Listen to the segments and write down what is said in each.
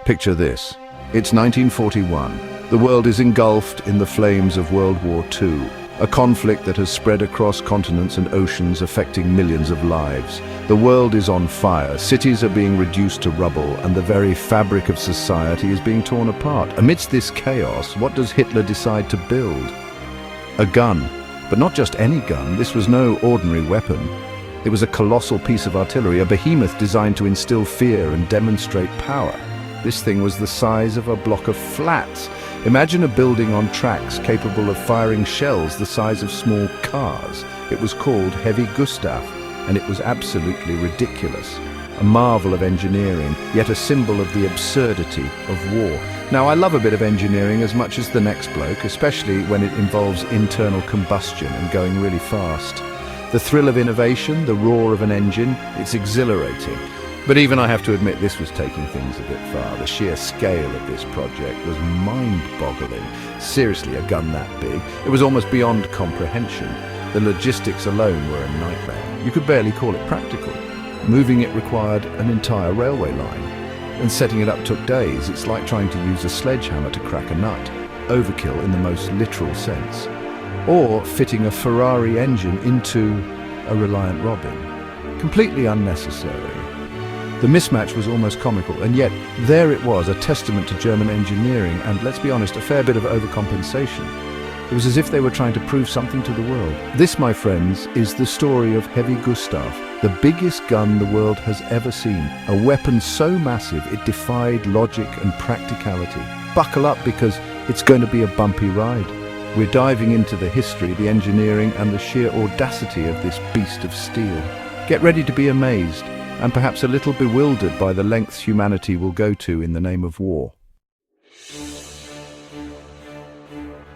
Picture this. It's 1941. The world is engulfed in the flames of World War II, a conflict that has spread across continents and oceans, affecting millions of lives. The world is on fire, cities are being reduced to rubble, and the very fabric of society is being torn apart. Amidst this chaos, what does Hitler decide to build? A gun. But not just any gun. This was no ordinary weapon. It was a colossal piece of artillery, a behemoth designed to instill fear and demonstrate power. This thing was the size of a block of flats. Imagine a building on tracks capable of firing shells the size of small cars. It was called Heavy Gustav, and it was absolutely ridiculous. A marvel of engineering, yet a symbol of the absurdity of war. Now, I love a bit of engineering as much as the next bloke, especially when it involves internal combustion and going really fast. The thrill of innovation, the roar of an engine, it's exhilarating. But even I have to admit this was taking things a bit far. The sheer scale of this project was mind-boggling. Seriously, a gun that big, it was almost beyond comprehension. The logistics alone were a nightmare. You could barely call it practical. Moving it required an entire railway line, and setting it up took days. It's like trying to use a sledgehammer to crack a nut. Overkill in the most literal sense. Or fitting a Ferrari engine into a Reliant Robin. Completely unnecessary. The mismatch was almost comical, and yet there it was, a testament to German engineering and, let's be honest, a fair bit of overcompensation. It was as if they were trying to prove something to the world. This, my friends, is the story of Heavy Gustav, the biggest gun the world has ever seen. A weapon so massive it defied logic and practicality. Buckle up, because it's going to be a bumpy ride. We're diving into the history, the engineering, and the sheer audacity of this beast of steel. Get ready to be amazed, and perhaps a little bewildered by the lengths humanity will go to in the name of war.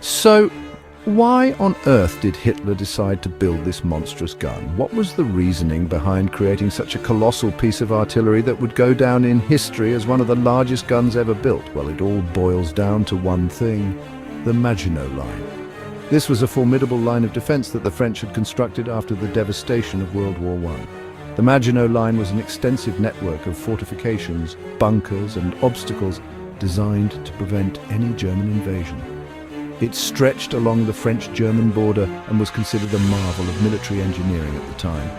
So, why on earth did Hitler decide to build this monstrous gun? What was the reasoning behind creating such a colossal piece of artillery that would go down in history as one of the largest guns ever built? Well, it all boils down to one thing: the Maginot Line. This was a formidable line of defense that the French had constructed after the devastation of World War I. The Maginot Line was an extensive network of fortifications, bunkers, and obstacles designed to prevent any German invasion. It stretched along the French-German border and was considered a marvel of military engineering at the time.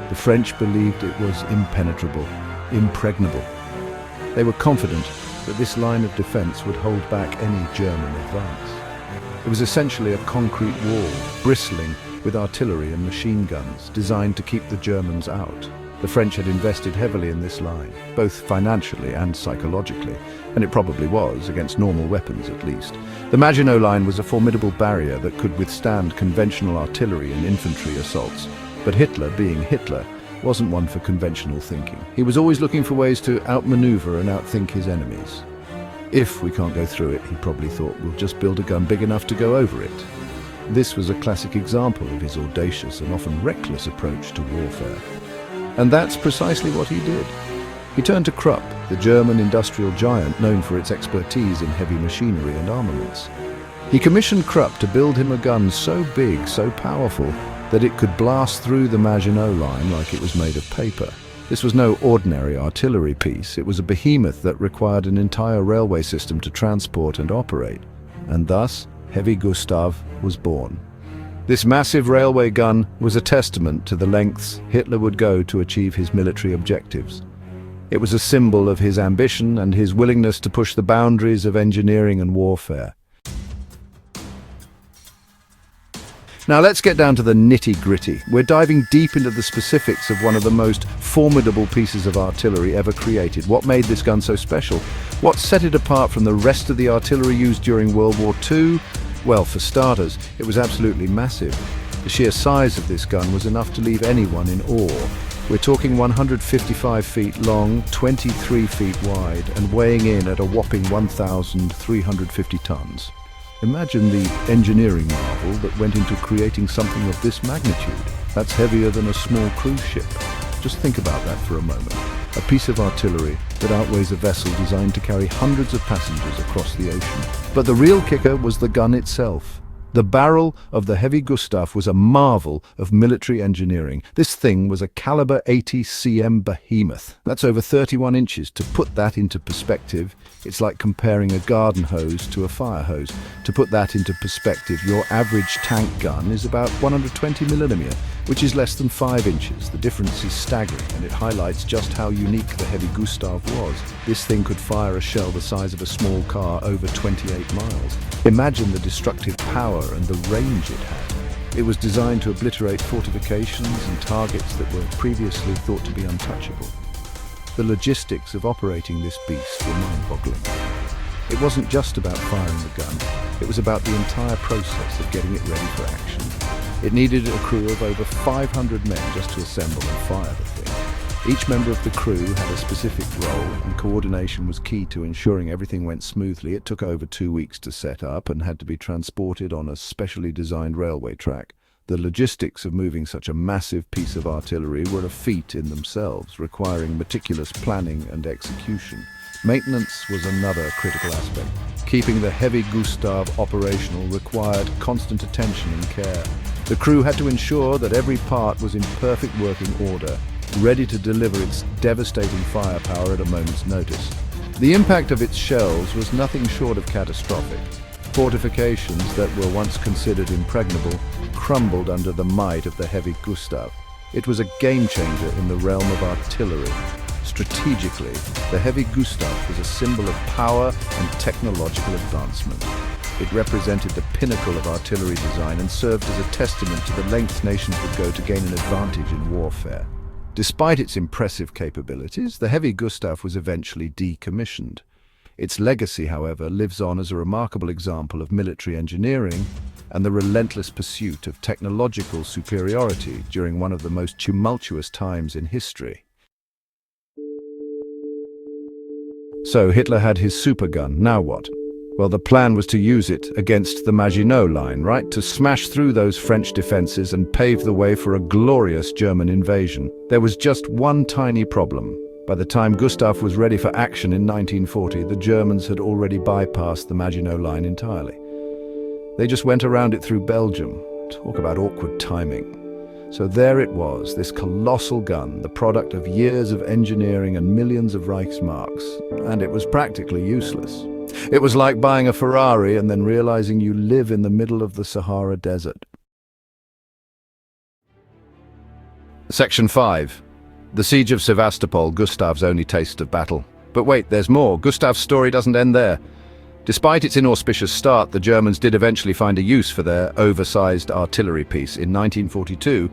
The French believed it was impenetrable, impregnable. They were confident that this line of defense would hold back any German advance. It was essentially a concrete wall, bristling with artillery and machine guns, designed to keep the Germans out. The French had invested heavily in this line, both financially and psychologically, and it probably was, against normal weapons at least. The Maginot Line was a formidable barrier that could withstand conventional artillery and infantry assaults. But Hitler, being Hitler, wasn't one for conventional thinking. He was always looking for ways to outmaneuver and outthink his enemies. If we can't go through it, he probably thought, we'll just build a gun big enough to go over it. This was a classic example of his audacious and often reckless approach to warfare. And that's precisely what he did. He turned to Krupp, the German industrial giant known for its expertise in heavy machinery and armaments. He commissioned Krupp to build him a gun so big, so powerful, that it could blast through the Maginot Line like it was made of paper. This was no ordinary artillery piece. It was a behemoth that required an entire railway system to transport and operate. And thus, Heavy Gustav was born. This massive railway gun was a testament to the lengths Hitler would go to achieve his military objectives. It was a symbol of his ambition and his willingness to push the boundaries of engineering and warfare. Now let's get down to the nitty-gritty. We're diving deep into the specifics of one of the most formidable pieces of artillery ever created. What made this gun so special? What set it apart from the rest of the artillery used during World War II? Well, for starters, it was absolutely massive. The sheer size of this gun was enough to leave anyone in awe. We're talking 155 feet long, 23 feet wide, and weighing in at a whopping 1,350 tons. Imagine the engineering marvel that went into creating something of this magnitude. That's heavier than a small cruise ship. Just think about that for a moment. A piece of artillery that outweighs a vessel designed to carry hundreds of passengers across the ocean. But the real kicker was the gun itself. The barrel of the Heavy Gustav was a marvel of military engineering. This thing was a caliber 80 cm Behemoth. That's over 31 inches. To put that into perspective, it's like comparing a garden hose to a fire hose. To put that into perspective, your average tank gun is about 120mm, which is less than 5 inches. The difference is staggering, and it highlights just how unique the Heavy Gustav was. This thing could fire a shell the size of a small car over 28 miles. Imagine the destructive power and the range it had. It was designed to obliterate fortifications and targets that were previously thought to be untouchable. The logistics of operating this beast were mind-boggling. It wasn't just about firing the gun, it was about the entire process of getting it ready for action. It needed a crew of over 500 men just to assemble and fire the thing. Each member of the crew had a specific role, and coordination was key to ensuring everything went smoothly. It took over 2 weeks to set up and had to be transported on a specially designed railway track. The logistics of moving such a massive piece of artillery were a feat in themselves, requiring meticulous planning and execution. Maintenance was another critical aspect. Keeping the Heavy Gustav operational required constant attention and care. The crew had to ensure that every part was in perfect working order, ready to deliver its devastating firepower at a moment's notice. The impact of its shells was nothing short of catastrophic. Fortifications that were once considered impregnable crumbled under the might of the Heavy Gustav. It was a game-changer in the realm of artillery. Strategically, the Heavy Gustav was a symbol of power and technological advancement. It represented the pinnacle of artillery design and served as a testament to the lengths nations would go to gain an advantage in warfare. Despite its impressive capabilities, the Heavy Gustav was eventually decommissioned. Its legacy, however, lives on as a remarkable example of military engineering and the relentless pursuit of technological superiority during one of the most tumultuous times in history. So Hitler had his supergun. Now what? Well, the plan was to use it against the Maginot Line, right? To smash through those French defenses and pave the way for a glorious German invasion. There was just one tiny problem. By the time Gustav was ready for action in 1940, the Germans had already bypassed the Maginot Line entirely. They just went around it through Belgium. Talk about awkward timing. So there it was, this colossal gun, the product of years of engineering and millions of Reichsmarks, and it was practically useless. It was like buying a Ferrari and then realizing you live in the middle of the Sahara Desert. Section 5. The Siege of Sevastopol, Gustav's only taste of battle. But wait, there's more. Gustav's story doesn't end there. Despite its inauspicious start, the Germans did eventually find a use for their oversized artillery piece. In 1942,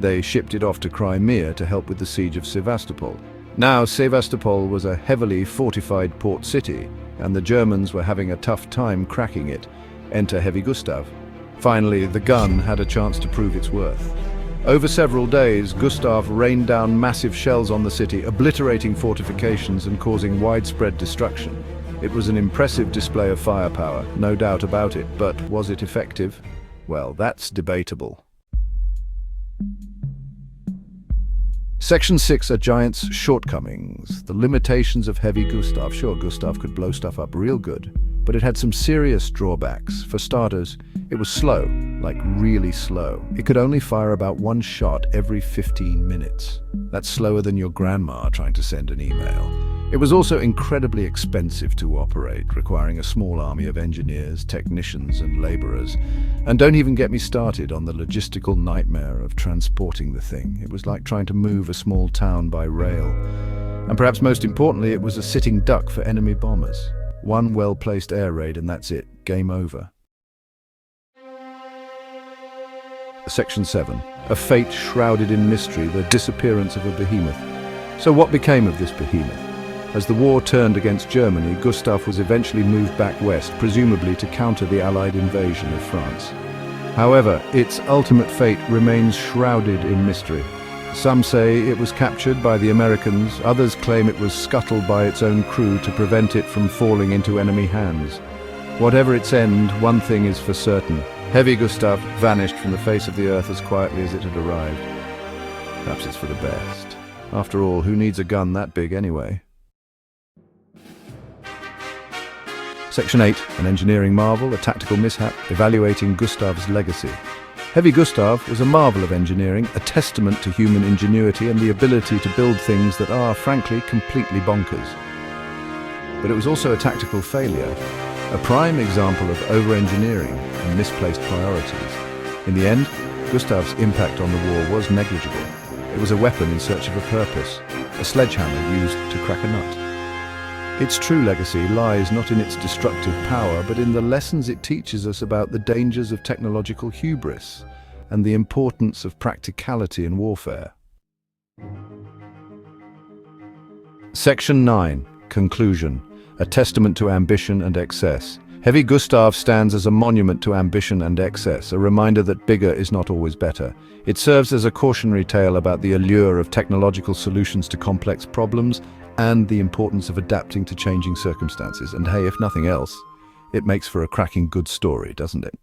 they shipped it off to Crimea to help with the siege of Sevastopol. Now, Sevastopol was a heavily fortified port city, and the Germans were having a tough time cracking it. Enter Heavy Gustav. Finally, the gun had a chance to prove its worth. Over several days, Gustav rained down massive shells on the city, obliterating fortifications and causing widespread destruction. It was an impressive display of firepower, no doubt about it, but was it effective? Well, that's debatable. Section 6, A Giant's Shortcomings. The limitations of Heavy Gustav. Sure, Gustav could blow stuff up real good, but it had some serious drawbacks. For starters, it was slow, like really slow. It could only fire about one shot every 15 minutes. That's slower than your grandma trying to send an email. It was also incredibly expensive to operate, requiring a small army of engineers, technicians, and laborers. And don't even get me started on the logistical nightmare of transporting the thing. It was like trying to move a small town by rail. And perhaps most importantly, it was a sitting duck for enemy bombers. One well-placed air raid and that's it. Game over. Section 7. A fate shrouded in mystery, the disappearance of a behemoth. So what became of this behemoth? As the war turned against Germany, Gustav was eventually moved back west, presumably to counter the Allied invasion of France. However, its ultimate fate remains shrouded in mystery. Some say it was captured by the Americans, others claim it was scuttled by its own crew to prevent it from falling into enemy hands. Whatever its end, one thing is for certain. Heavy Gustav vanished from the face of the earth as quietly as it had arrived. Perhaps it's for the best. After all, who needs a gun that big anyway? Section 8, an engineering marvel, a tactical mishap, evaluating Gustav's legacy. Heavy Gustav was a marvel of engineering, a testament to human ingenuity and the ability to build things that are, frankly, completely bonkers. But it was also a tactical failure, a prime example of over-engineering and misplaced priorities. In the end, Gustav's impact on the war was negligible. It was a weapon in search of a purpose, a sledgehammer used to crack a nut. Its true legacy lies not in its destructive power, but in the lessons it teaches us about the dangers of technological hubris and the importance of practicality in warfare. Section 9. Conclusion. A testament to ambition and excess. Heavy Gustav stands as a monument to ambition and excess, a reminder that bigger is not always better. It serves as a cautionary tale about the allure of technological solutions to complex problems and the importance of adapting to changing circumstances. And hey, if nothing else, it makes for a cracking good story, doesn't it?